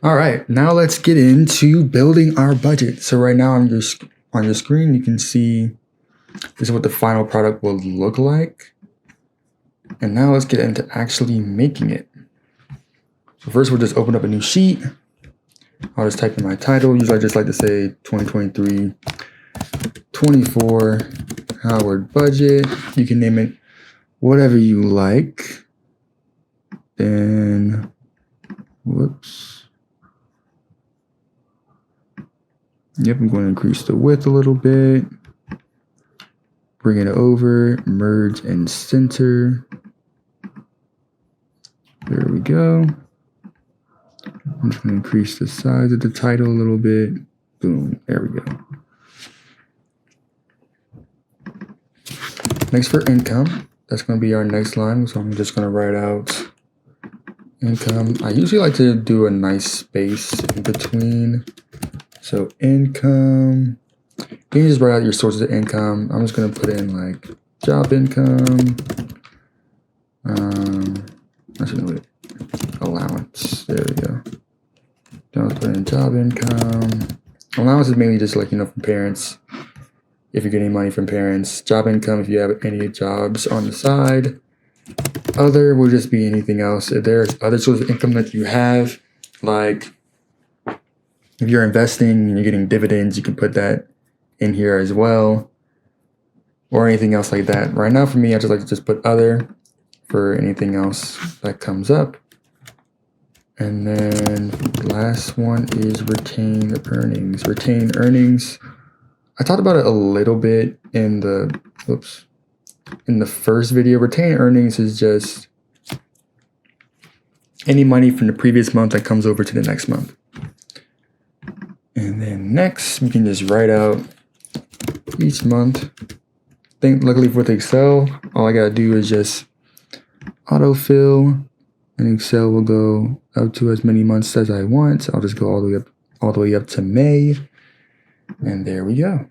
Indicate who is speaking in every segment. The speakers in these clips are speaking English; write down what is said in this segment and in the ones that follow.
Speaker 1: All right, now let's get into building our budget. So right now on your screen, you can see this is what the final product will look like. And now let's get into actually making it. So first we'll just open up a new sheet. I'll just type in my title. Usually I just like to say 2023-24 Howard budget. You can name it whatever you like. Then, whoops. Yep, I'm going to increase the width a little bit. Bring it over, merge and center. There we go. I'm just going to increase the size of the title a little bit. Boom, there we go. Next for income, that's going to be our next line. So I'm just going to write out income. I usually like to do a nice space in between. So income, you can just write out your sources of income. I'm just going to put in like job income. Actually, allowance. There we go. Don't put in job income. Allowance is mainly just like, from parents. If you're getting money from parents. Job income, if you have any jobs on the side. Other will just be anything else. If there's other sources of income that you have, like if you're investing and you're getting dividends, you can put that in here as well, or anything else like that. Right now for me, I just like to just put other for anything else that comes up. And then the last one is retained earnings. Retained earnings, I talked about it a little bit in the first video. Retained earnings is just any money from the previous month that comes over to the next month. And then next, we can just write out each month. Luckily with Excel, all I gotta do is just autofill, and Excel will go up to as many months as I want. I'll just go all the way up to May, and there we go.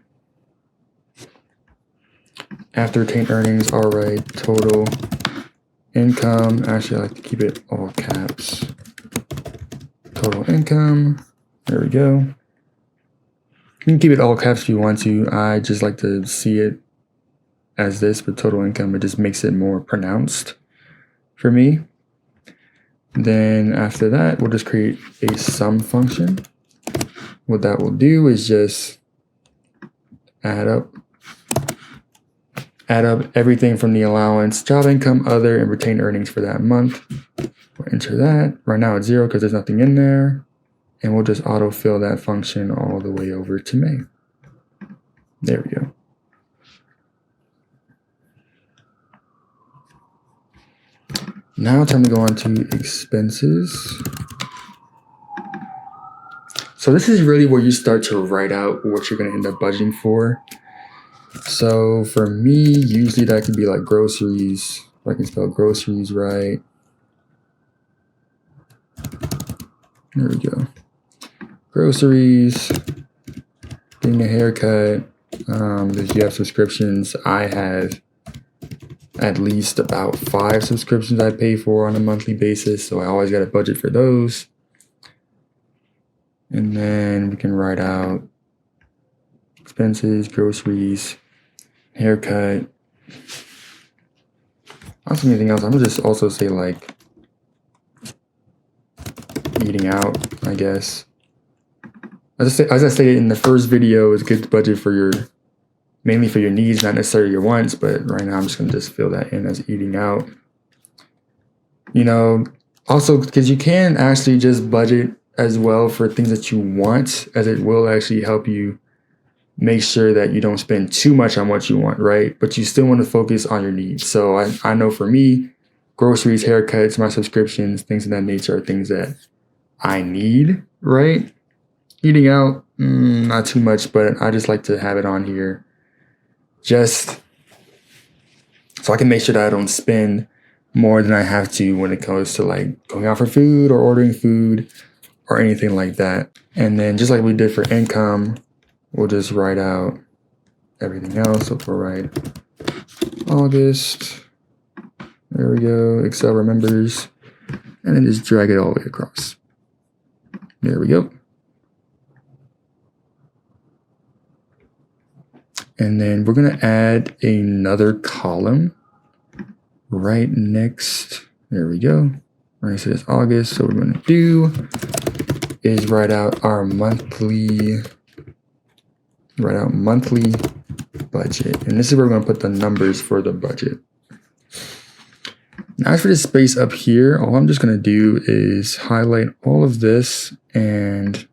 Speaker 1: After retained earnings, all right, total income. Actually, I like to keep it all caps. Total income. There we go. You can keep it all caps if you want to. I just like to see it as this with total income. It just makes it more pronounced for me. Then after that, we'll just create a sum function. What that will do is just add up everything from the allowance, job income, other, and retained earnings for that month. We'll enter that. Right now it's 0 because there's nothing in there. And we'll just autofill that function all the way over to May. There we go. Now time to go on to expenses. So this is really where you start to write out what you're going to end up budgeting for. So for me, usually that could be like groceries. If I can spell groceries right. There we go. Groceries, getting a haircut. If you have subscriptions, I have at least about 5 subscriptions I pay for on a monthly basis, so I always got a budget for those. And then we can write out expenses, groceries, haircut. Also, anything else? I'm gonna just also say like eating out, I guess. As I stated in the first video, it's good to budget for mainly for your needs, not necessarily your wants, but right now I'm just gonna just fill that in as eating out. Also because you can actually just budget as well for things that you want, as it will actually help you make sure that you don't spend too much on what you want, right? But you still want to focus on your needs. So I know for me, groceries, haircuts, my subscriptions, things of that nature are things that I need, right? Eating out, not too much, but I just like to have it on here just so I can make sure that I don't spend more than I have to when it comes to like going out for food or ordering food or anything like that. And then just like we did for income, we'll just write out everything else. So we'll write August. There we go. Excel remembers. And then just drag it all the way across. There we go. And then we're going to add another column right next. There we go. We're going to say it's August. So what we're going to do is write out monthly budget. And this is where we're going to put the numbers for the budget. Now, as for this space up here, all I'm just going to do is highlight all of this and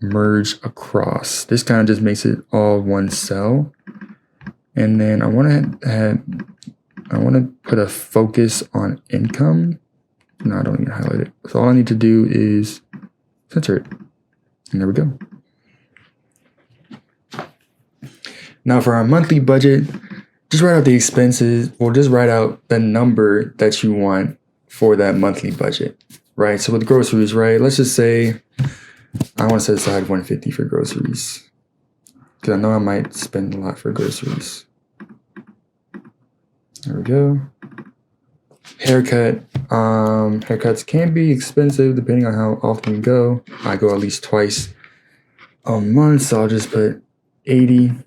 Speaker 1: merge across. This kind of just makes it all one cell. And then I want to put a focus on income. No, I don't need to highlight it. So all I need to do is center it. And there we go. Now for our monthly budget, just write out the expenses, or just write out the number that you want for that monthly budget, right? So with groceries, right? Let's just say I want to set aside $150 for groceries because I know I might spend a lot for groceries. There we go. Haircut. Haircuts can be expensive depending on how often you go. I go at least twice a month, so I'll just put $80.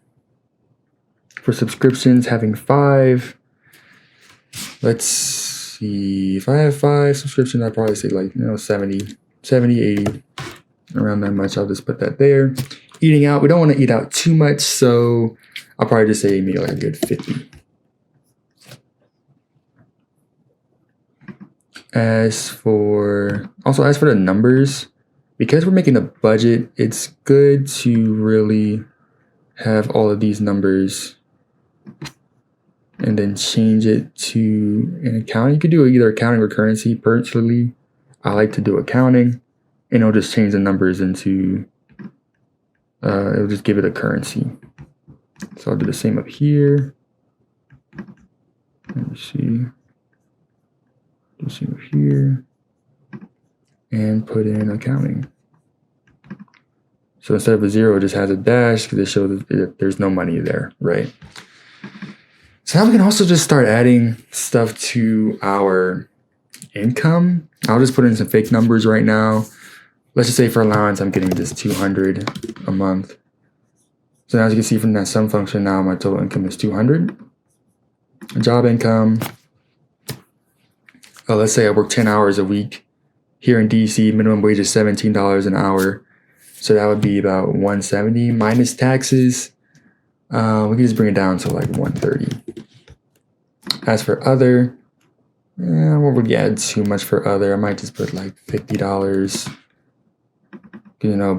Speaker 1: For subscriptions, having 5. Let's see. If I have 5 subscriptions, I'd probably say like 70, 80, around that much. I'll just put that there. Eating out, we don't want to eat out too much, so I'll probably just say maybe like a good 50. As for the numbers, because we're making a budget, it's good to really have all of these numbers and then change it to an account. You could do either accounting or currency. Personally, I like to do accounting, and it'll just change the numbers into, it'll just give it a currency. So I'll do the same up here. Let me see. Do the same up here. And put in accounting. So instead of a 0, it just has a dash because it shows that there's no money there, right? So now we can also just start adding stuff to our income. I'll just put in some fake numbers right now. Let's just say for allowance, I'm getting just $200 a month. So now as you can see from that sum function, now my total income is $200. Job income. Let's say I work 10 hours a week. Here in DC, minimum wage is $17 an hour. So that would be about $170 minus taxes. We can just bring it down to like $130. As for other, I won't really add too much for other. I might just put like $50.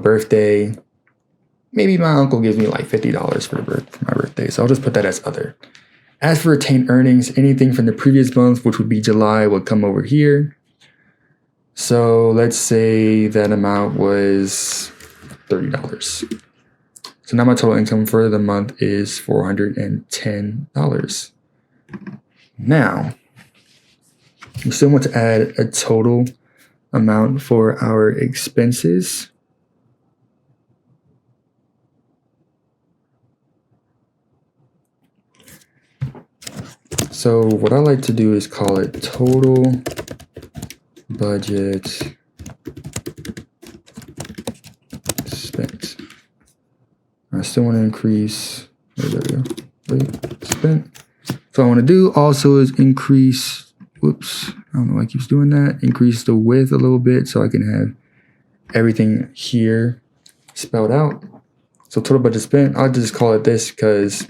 Speaker 1: Birthday. Maybe my uncle gives me like $50 for my birthday. So I'll just put that as other. As for retained earnings, anything from the previous month, which would be July, would come over here. So let's say that amount was $30. So now my total income for the month is $410. Now, we still want to add a total amount for our expenses. So what I like to do is call it total budget spent. I still want to increase, there we go, spent. So what I want to do also is increase, whoops, I don't know why it keeps doing that, increase the width a little bit so I can have everything here spelled out. So total budget spent, I'll just call it this because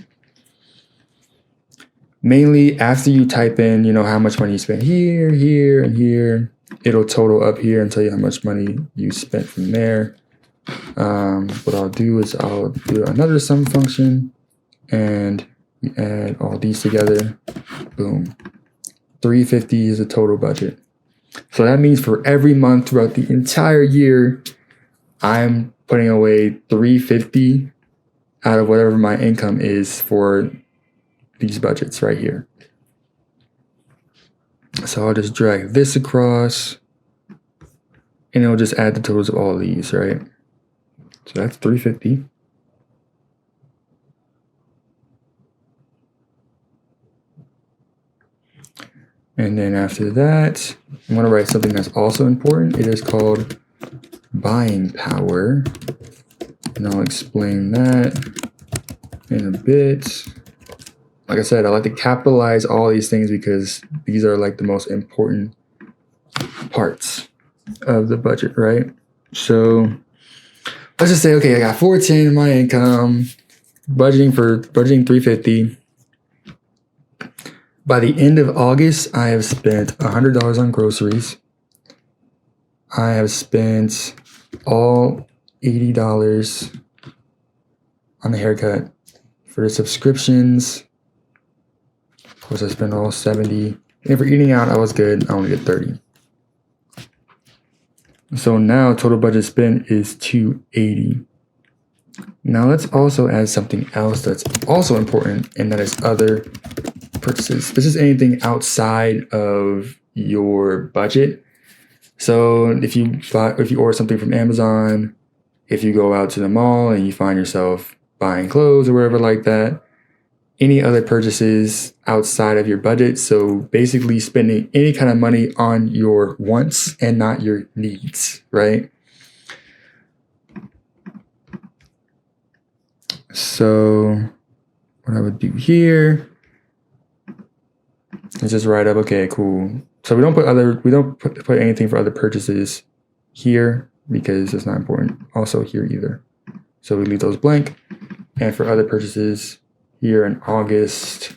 Speaker 1: mainly after you type in, how much money you spent here, here, and here, it'll total up here and tell you how much money you spent from there. What I'll do is I'll do another sum function and we add all these together. Boom. $350 is the total budget. So that means for every month throughout the entire year, I'm putting away $350 out of whatever my income is for these budgets right here. So I'll just drag this across and it'll just add the totals of all of these, right? So that's $350. And then after that, I'm going to write something that's also important. It is called buying power, and I'll explain that in a bit. Like I said, I like to capitalize all these things because these are like the most important parts of the budget, right? So let's just say, okay, I got 410 in my income, budgeting 350. By the end of August, I have spent $100 on groceries. I have spent all $80 on the haircut. For the subscriptions, of course, I spent all 70. And for eating out, I was good. I only did 30. So now total budget spent is 280. Now let's also add something else that's also important, and that is other purchases. This is anything outside of your budget. So if you order something from Amazon, if you go out to the mall and you find yourself buying clothes or whatever like that, any other purchases outside of your budget. So basically spending any kind of money on your wants and not your needs, right? So what I would do here is just write up, okay, cool. So we don't put anything for other purchases here because it's not important. Also here either. So we leave those blank. And for other purchases here in August,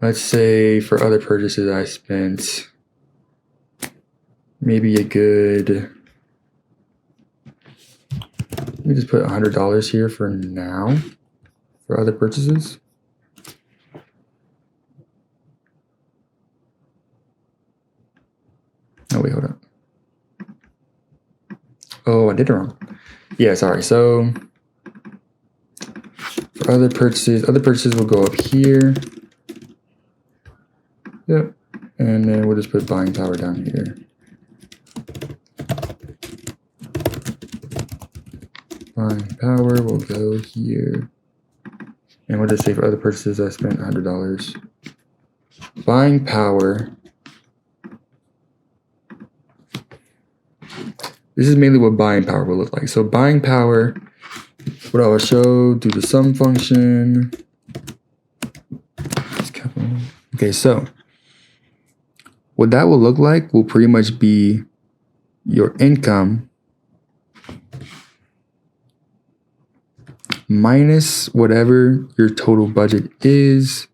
Speaker 1: let's say for other purchases I spent maybe a good, let me just put $100 here for now for other purchases. Oh wait, hold up. Oh, I did it wrong. Yeah, sorry. So for other purchases will go up here. Yep. And then we'll just put buying power down here. Buying power will go here. And we'll just say for other purchases I spent $100. Buying power. This is mainly what buying power will look like. So buying power, what I will show, do the sum function. Okay, so what that will look like will pretty much be your income minus whatever your total budget is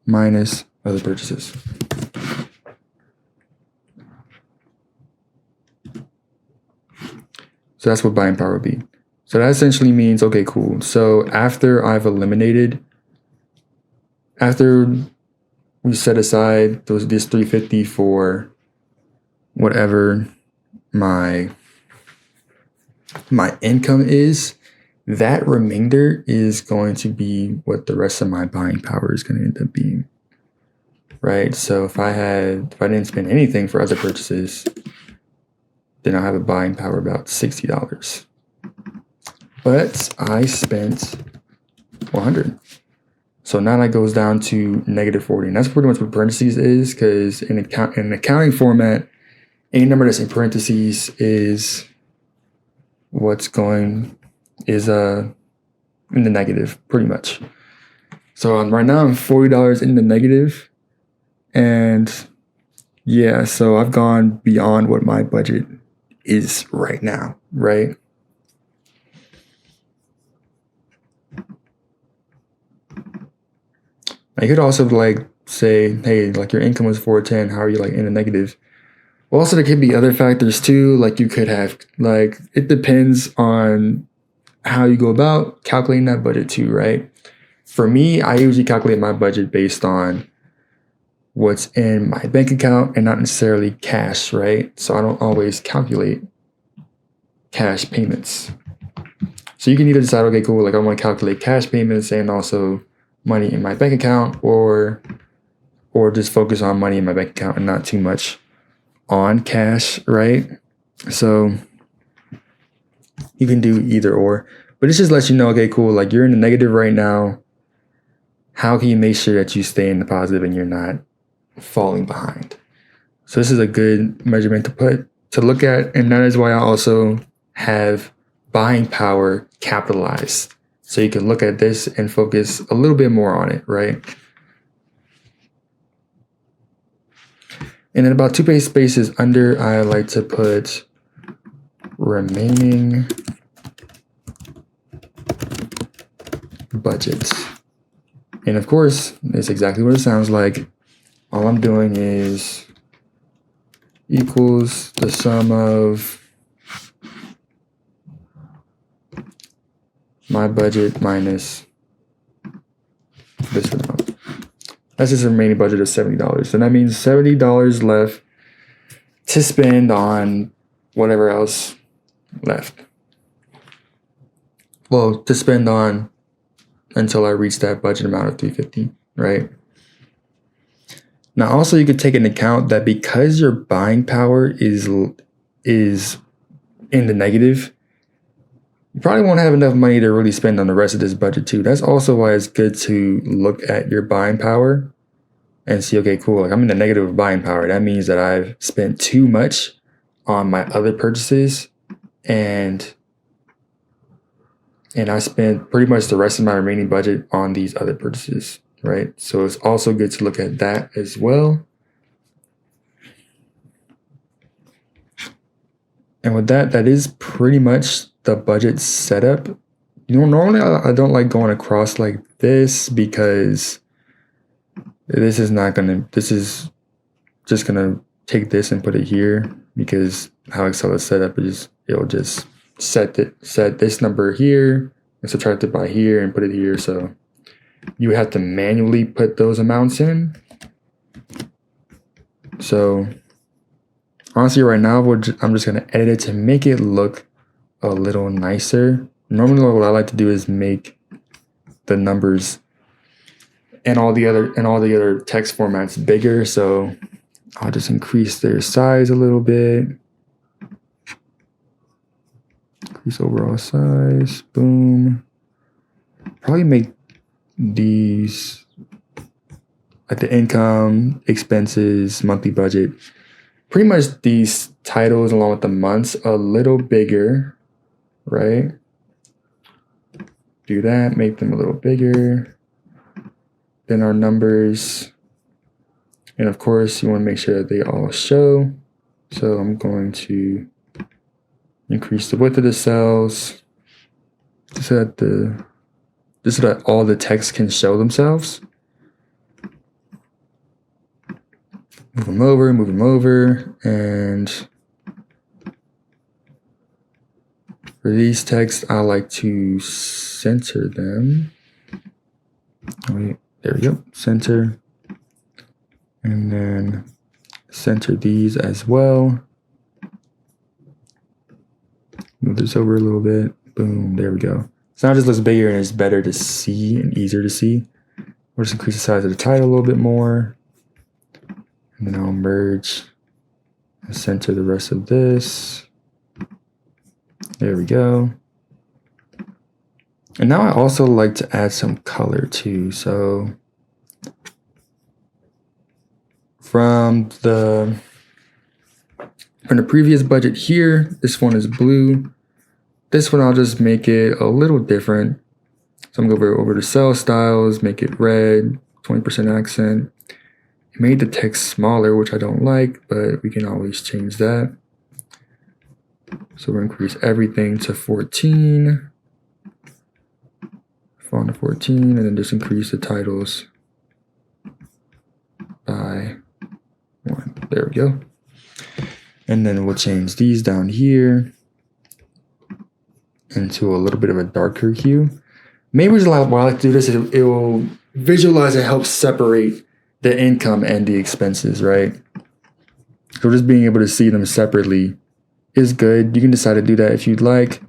Speaker 1: minus other purchases. So that's what buying power would be. So that essentially means, okay, cool. So after we set aside this 350 for whatever my income is, that remainder is going to be what the rest of my buying power is going to end up being, right? So if I didn't spend anything for other purchases, then I'll have a buying power about $60. But I spent 100. So now that goes down to -40. And that's pretty much what parentheses is, because in accounting format, any number that's in parentheses is in the negative, pretty much. So right now I'm $40 in the negative. And yeah, so I've gone beyond what my budget is right now, right? You could also say, hey, your income was 410, how are you in the negative? Well, also there could be other factors too, you could have, it depends on how you go about calculating that budget too, right? For me, I usually calculate my budget based on what's in my bank account and not necessarily cash, right? So I don't always calculate cash payments. So you can either decide, okay, cool, I want to calculate cash payments and also money in my bank account, or just focus on money in my bank account and not too much on cash, right? So you can do either or, but it just lets you know, okay, cool, you're in the negative right now. How can you make sure that you stay in the positive and you're not falling behind. So this is a good measurement to look at, and that is why I also have buying power capitalized. So you can look at this and focus a little bit more on it, right? And then about 2 spaces under, I like to put remaining budget. And of course, it's exactly what it sounds like. All I'm doing is equals the sum of my budget minus this amount. That's just a remaining budget of $70. And that means $70 left to spend on whatever else left. Well, to spend on until I reach that budget amount of $350, right? Now, also you could take into account that because your buying power is in the negative, you probably won't have enough money to really spend on the rest of this budget too. That's also why it's good to look at your buying power and see, okay, cool, like I'm in the negative of buying power. That means that I've spent too much on my other purchases, and I spent pretty much the rest of my remaining budget on these other purchases, right? So it's also good to look at that as well. And with that, that is pretty much the budget setup. You know, normally I don't like going across like this because this is just gonna take this and put it here, because how Excel is set up is it'll just set this number here and subtract it by here and put it here. So you have to manually put those amounts in. So honestly, right now, I'm just going to edit it to make it look a little nicer. Normally, what I like to do is make the numbers and all the other text formats bigger. So I'll just increase their size a little bit. Increase overall size. Boom. Probably make these like the income, expenses, monthly budget, pretty much these titles along with the months a little bigger, right? Do that, make them a little bigger than our numbers. And of course, you want to make sure that they all show. So I'm going to increase the width of the cells so that all the text can show themselves. Move them over, and for these texts, I like to center them. Wait, there we go, center. And then center these as well. Move this over a little bit. Boom, there we go. So now it just looks bigger and it's better to see and easier to see. We'll just increase the size of the title a little bit more. And then I'll merge and center the rest of this. There we go. And now I also like to add some color too. So from the previous budget here, this one is blue. This one I'll just make it a little different. So I'm going to go over to cell styles, make it red, 20% accent. It made the text smaller, which I don't like, but we can always change that. So we'll increase everything to 14. Font to 14, and then just increase the titles by 1. There we go. And then we'll change these down here into a little bit of a darker hue. Maybe why I like to do this is it will visualize and help separate the income and the expenses, right? So just being able to see them separately is good. You can decide to do that if you'd like.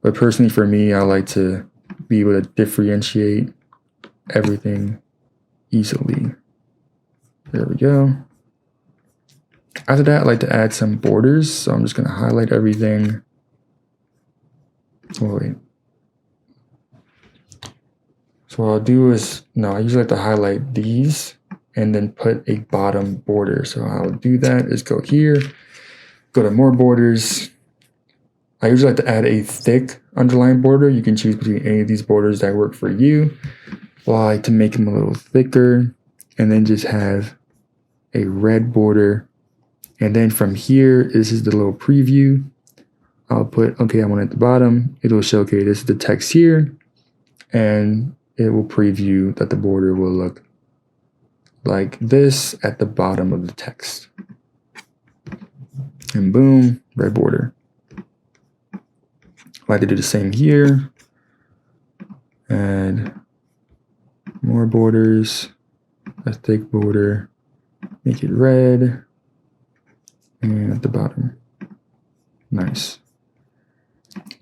Speaker 1: But personally for me, I like to be able to differentiate everything easily. There we go. After that, I like to add some borders. So I'm just going to highlight everything. Oh, wait. So what I'll do is, I usually like to highlight these and then put a bottom border. So how I'll do that is go here, go to more borders. I usually like to add a thick underline border. You can choose between any of these borders that work for you. Well, I like to make them a little thicker and then just have a red border. And then from here, this is the little preview. I'll put, okay, I want it at the bottom. It'll show, okay, this is the text here. And it will preview that the border will look like this at the bottom of the text. And boom, red border. I like to do the same here. Add more borders, a thick border, make it red, and at the bottom. Nice.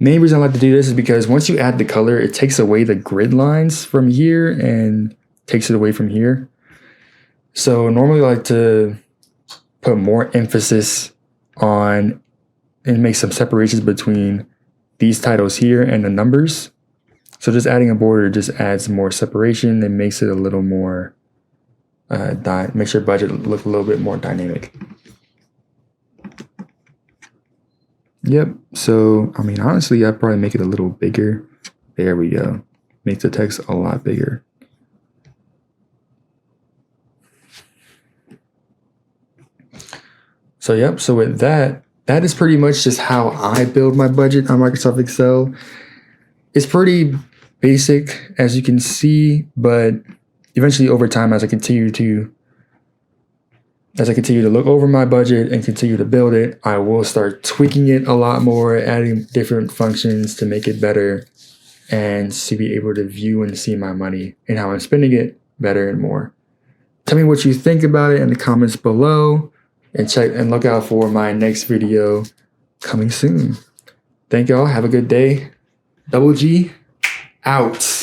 Speaker 1: Main reason I like to do this is because once you add the color, it takes away the grid lines from here and takes it away from here. So normally I like to put more emphasis on and make some separations between these titles here and the numbers. So just adding a border just adds more separation and makes it a little more, makes your budget look a little bit more dynamic. Yep, so, I mean, honestly, I'd probably make it a little bigger. There we go. Makes the text a lot bigger. So, yep, so with that is pretty much just how I build my budget on Microsoft Excel. It's pretty basic, as you can see, but eventually over time, as I continue to look over my budget and continue to build it, I will start tweaking it a lot more, adding different functions to make it better and to be able to view and see my money and how I'm spending it better and more. Tell me what you think about it in the comments below, and look out for my next video coming soon. Thank y'all. Have a good day. Double G out.